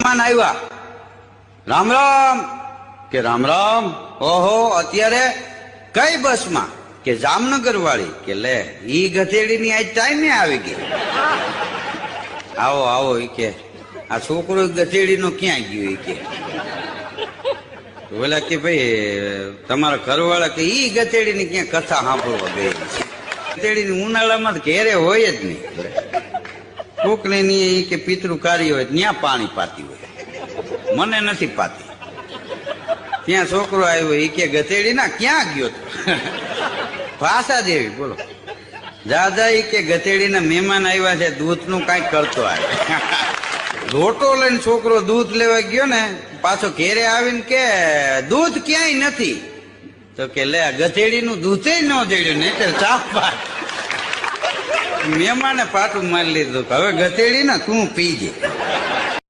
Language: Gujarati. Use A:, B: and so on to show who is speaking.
A: મહેમાન આવ્યા, રામ રામ કે રામ રામ. ઓહો, અત્યારે કઈ બસમાં? કે જામનગર વાળી. કે લે, ઈ ગધેડીની આજ ટાઈમે આવી ગઈ. આવો આવો. ઈ કે આ છોકરો ગધેડીનો ક્યાં ગયો? ઈ કે ઓલા કે ભાઈ તમારા ઘરવાળા કે ઈ ગધેડીની ક્યાં કથા સાંભળવા ગઈ? ગધેડીની ઉનાળામાં ઘેરે હોય જ નહીં. કોકને ની કે પિતૃ કાર્ય હોય ત્યાં પાણી પાતી હોય, મને નથી પાતી. ત્યાં છોકરો આવ્યો, ઈ કે ગધેડી ના ક્યાં ગયો? ભાષા દેવી બોલો. દાદા ઈ કે ગધેડીના મહેમાન આવ્યા છે, દૂધ નું કઈ કરતો આવે. લોટો લઈને છોકરો દૂધ લેવા ગયો ને, પાછો ઘેરે આવીને કે દૂધ ક્યાંય નથી. તો કે લે, ગધેડી નું દૂધે ન જડ્યું ને એટલે ચાપ. મહેમાને પાટું મારી લીધું, હવે ગધેડી ને તું પીજે.